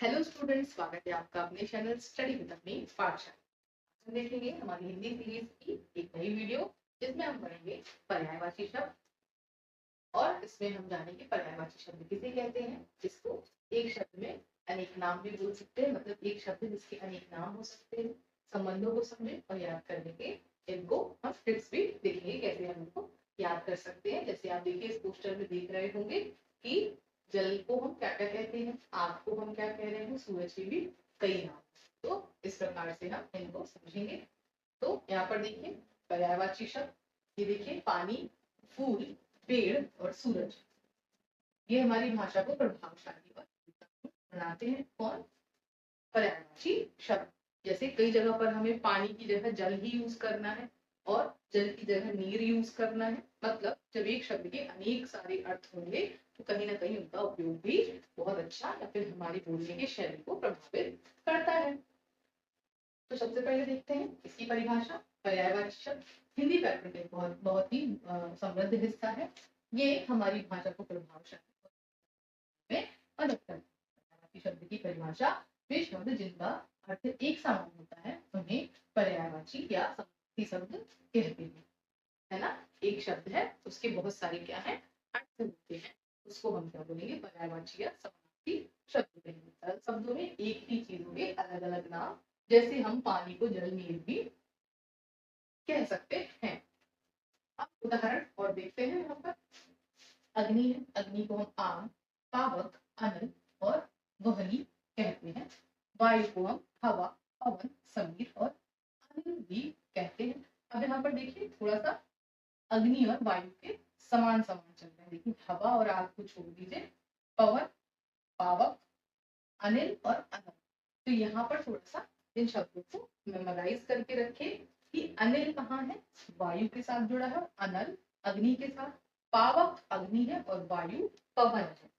Hello students, स्वागत है आपका अपने चैनल स्टडी विद अपनी पाठशाला। हम देखेंगे हमारी हिंदी सीरीज की एक नई वीडियो जिसमें हम पढ़ेंगे पर्यायवाची शब्द। और इसमें हम जानेंगे पर्यायवाची शब्द किसे कहते हैं, जिसको एक शब्द में अनेक नाम भी बोल सकते हैं। मतलब एक शब्द जिसके अनेक नाम हो सकते हैं। संबंधों को समझे और याद करने के इनको हम ट्रिक्स भी देखेंगे कैसे हम इनको याद कर सकते हैं। जैसे आप देखिए इस पोस्टर में देख रहे होंगे कि जल को हम क्या क्या कहते हैं, आग को हम क्या कह रहे हैं, सूरज के भी कई नाम। तो इस प्रकार से हम इनको समझेंगे। तो यहाँ पर देखिए पर्यायवाची शब्द, ये देखिए पानी, फूल, पेड़ और सूरज। ये हमारी भाषा को प्रभावशाली और बनाते हैं। कौन? पर्यायवाची शब्द। जैसे कई जगह पर हमें पानी की जगह जल ही यूज करना है और जल की जगह नीर यूज करना है। मतलब जब एक शब्द के अनेक सारे अर्थ होंगे तो कहीं ना कहीं उनका उपयोग भी बहुत अच्छा या फिर हमारी बोलने की शैली को प्रभावित करता है। तो सबसे पहले देखते हैं इसकी परिभाषा। पर्यायवाची शब्द हिंदी व्याकरण का एक बहुत बहुत ही समृद्ध हिस्सा है। ये हमारी भाषा को प्रभावशाली में मदद करता है। पर्यायवाची शब्द की परिभाषा, वे शब्द जिनका अर्थ एक समान होता है उन्हें पर्यायवाची या समानार्थी शब्द कहते हैं। है ना? एक शब्द है उसके बहुत सारे क्या है, अर्थ होते हैं, उसको हम क्या बोलेंगे, पर्यायवाची या समानार्थी शब्द कहेंगे। शब्दों में एक ही चीजों के अलग अलग नाम, जैसे हम पानी को जल नीर भी कह सकते हैं। अब उदाहरण और देखते हैं। यहाँ पर अग्नि है, अग्नि को हम आग, पावक, अनल और वहनी कहते हैं। वायु को हम हवा, पवन, समीर और अनिल भी कहते हैं। अब यहाँ पर देखिए थोड़ा सा अग्नि और वायु के समान समान चल रहे हैं। देखिए हवा और आग को छोड़ दीजिए, पवन, पावक, अनिल और अनल। तो यहाँ पर थोड़ा सा इन शब्दों को मेमोराइज करके रखें कि अनिल कहाँ है, वायु के साथ जुड़ा है, अनल अग्नि के साथ, पावक अग्नि है और वायु पवन है।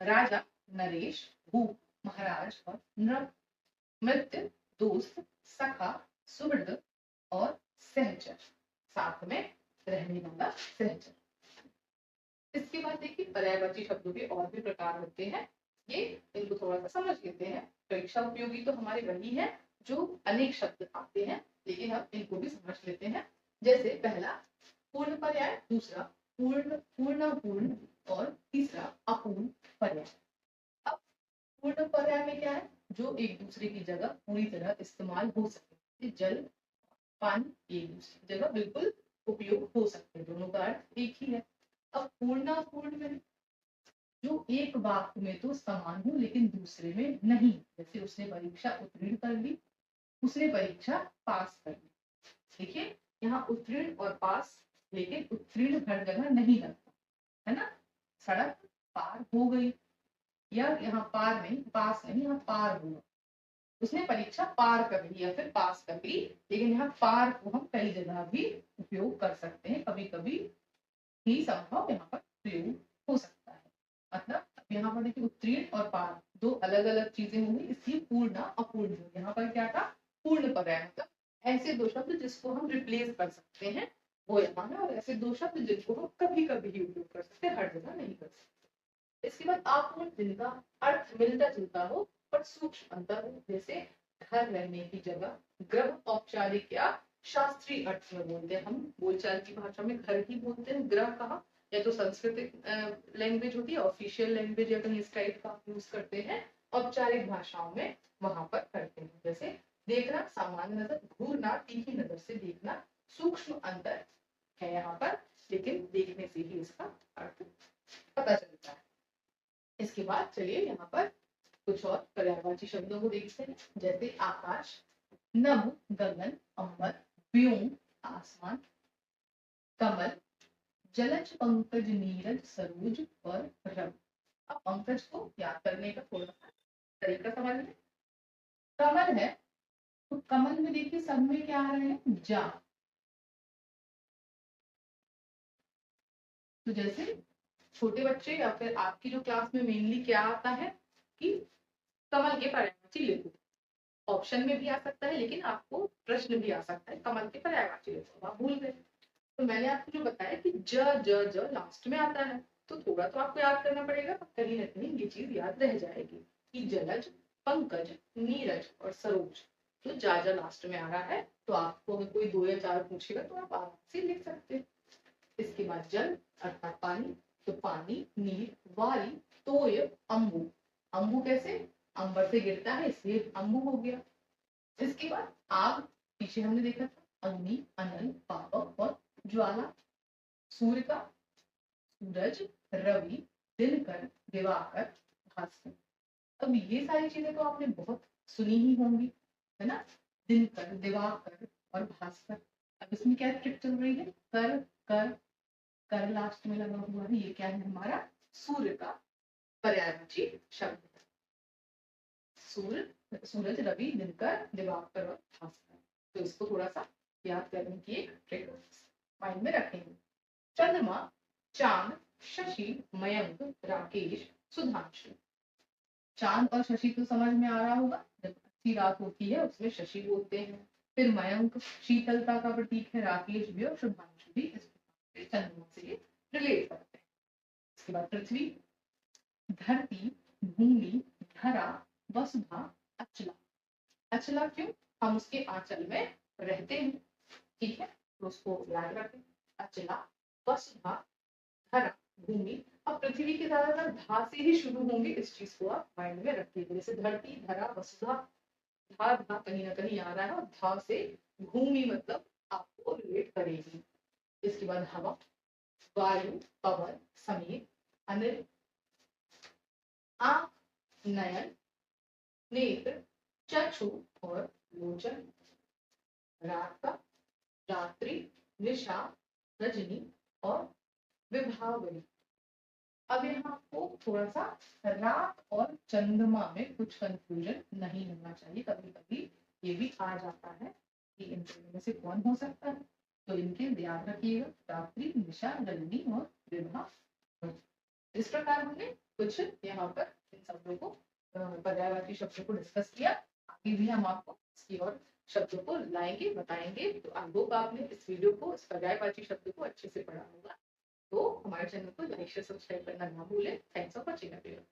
राजा, नरेश, भूप, महाराज और नृप, मृत्यु, दोस्त, सखा, सुहृद और सहचर, साथ में रहने वाला सहचर। इसके बाद देखिए पर्यायवाची शब्दों के और भी प्रकार होते हैं। ये इनको थोड़ा सा समझ लेते हैं। परीक्षा उपयोगी तो हमारे वही है जो अनेक शब्द आते हैं, लेकिन हम इनको भी समझ लेते हैं। जैसे पहला पूर्ण पर्याय, दूसरा पूर्ण, पूर्णपूर्ण और तीसरा अपूर्ण पर्याय। अब पूर्ण पर्याय में क्या है, जो एक दूसरे की जगह पूरी तरह इस्तेमाल हो सके। जल, पानी एक दूसरे की जगह बिल्कुल उपयोग हो सकते हैं, दोनों का अर्थ एक ही है। अब पूर्णापूर्ण में जो एक वाक्य में तो समान हो लेकिन दूसरे में नहीं, जैसे उसने परीक्षा उत्तीर्ण कर ली, उसने परीक्षा पास कर ली। देखिए यहाँ उत्तीर्ण और पास, लेकिन उत्तीर्ण हर जगह नहीं लगता है ना। सड़क पार हो गई, या यहाँ पार नहीं, पास नहीं, यहाँ पार हुआ। उसने परीक्षा पार कर ली या फिर पास कर ली, लेकिन यहाँ पार को हम कई जगह भी उपयोग कर सकते हैं। कभी कभी ही संभव यहाँ पर प्रयोग हो सकता है। मतलब यहाँ पर देखिए उत्तीर्ण और पार दो अलग अलग चीजें होंगी, इसलिए पूर्ण अपूर्ण। यहाँ पर क्या था, पूर्ण पर्याय। मतलब ऐसे दो शब्द जिसको हम रिप्लेस कर सकते हैं वो यहाँ है, और ऐसे दो शब्द जिनको हम कभी कभी ही उपयोग कर सकते हैं, हर जगह नहीं कर सकते। इसके बाद अपूर्ण, जिनका अर्थ मिलता जुलता हो पर सूक्ष्म अंतर हो। जैसे घर रहने की जगह, ग्रह औपचारिक या शास्त्रीय अर्थ में बोलते हैं। हम बोलचाल की भाषा में घर ही बोलते हैं, ग्रह कहा, या तो संस्कृत लैंग्वेज होती है, ऑफिशियल लैंग्वेज या कहीं इस टाइप का यूज करते हैं। औपचारिक भाषाओं में वहां पर करते हैं। जैसे देखना, सामान्य नजर, घूरना, तीखी नजर से देखना, सूक्ष्म अंतर है यहाँ पर, लेकिन देखने से ही इसका अर्थ पता चलता है। इसके बाद चलिए यहाँ पर कुछ और पर्यायवाची शब्दों को देखते हैं। जैसे आकाश, नभ, गगन, अंबर, व्योम, आसमान, कमल, जलज, पंकज, नीरज, सरोज और रव। अब पंकज को याद करने का थोड़ा सा तरीका समझ लें। कमल है तो कमल में देखिए सब में क्या आ रहे हैं, जा। तो जैसे छोटे बच्चे या फिर आपकी जो क्लास में मेनली क्या आता है कि कमल के पर्यायवाची लिखो। ऑप्शन में भी आ सकता है, लेकिन आपको प्रश्न भी आ सकता है कमल के पर्यायवाची लिखो, आप भूल गए। तो मैंने आपको जो बताया कि ज ज ज लास्ट में आता है, तो थोड़ा तो आपको याद करना पड़ेगा, कहीं ना कहीं ये चीज याद रह जाएगी। कि जलज, पंकज, नीरज और सरोज। तो जा जा लास्ट में आ रहा है, तो आपको अगर कोई 2 या 4 पूछेगा तो आप आराम से लिख सकते हैं। इसके बाद जल अर्थात पानी, तो पानी, नीर, वारी, तोय, अंबु। अंबु कैसे? अंबर से गिरता है इसलिए अंबु हो गया। इसके बाद आग, पीछे हमने देखा था अग्नि, अनल, पावक और ज्वाला। सूर्य का सूरज, रवि, दिनकर, दिवाकर, भास्कर। अब ये सारी चीजें तो आपने बहुत सुनी ही होंगी, है ना? दिनकर, दिवाकर और भास्कर। अब इसमें क्या ट्रिक चल रही है? कर, कर, कर लास्ट में लगा हुआ है, ये क्या है हमारा? सूर्य का पर्यायवाची शब्द है। सूर्य, सूरज, रवि, दिनकर, दिवाकर और भास्कर। तो इसको थोड़ा सा याद करने की एक ट्रिक माइंड में रखेंगे। चंद्रमा, चांद, शशि, मयंक, राकेश, सुधांशु। चांद और शशि तो समझ में आ रहा होगा, जब अच्छी रात होती है उसमें शशि बोलते हैं। फिर मयंक शीतलता का प्रतीक है, राकेश भी और शुभांशु भी इस प्रकार से चंद्रमा से रिलेट करते हैं। इसके बाद पृथ्वी, धरती, भूमि, धरा, वसुधा, अचला। अचला क्यों? हम उसके आंचल में रहते हैं, ठीक है, तो उसको याद रखें। अचला, वसुधा, धरा, भूमि। अब पृथ्वी के ज्यादातर धा से ही शुरू होंगे, इस चीज को आप माइंड में रखिए। जैसे धरती, धरा, वसुधा, धा धा कहीं ना कहीं आ रहा है, और धा से भूमि मतलब आपको रिलेट करेगी। इसके बाद हवा, वायु, पवन, समीर, अनिल, आंख, नयन, नेत्र, चक्षु और लोचन। रात का, रात्रि, निशा, रजनी और विभावरी। अब यहाँ आपको थोड़ा सा रात और चंद्रमा में कुछ कंफ्यूजन नहीं होना चाहिए, कभी कभी ये भी आ जाता है कि इन दोनों में से कौन हो सकता है, तो इनके याद रखिएगा, रात्रि, निशा, रजनी और विभा। इस प्रकार हमने कुछ यहाँ पर इन शब्दों को, पर्यायवाची शब्दों को डिस्कस किया। आगे भी हम आपको इसकी और शब्दों को लाएंगे, बताएंगे। तो आई होप आपने इस वीडियो को, इस पर्यायवाची शब्द को अच्छे से पढ़ा होगा। तो हमारे चैनल को लाइक शेयर सब्सक्राइब करना ना भूलें। Thanks for watching everyone.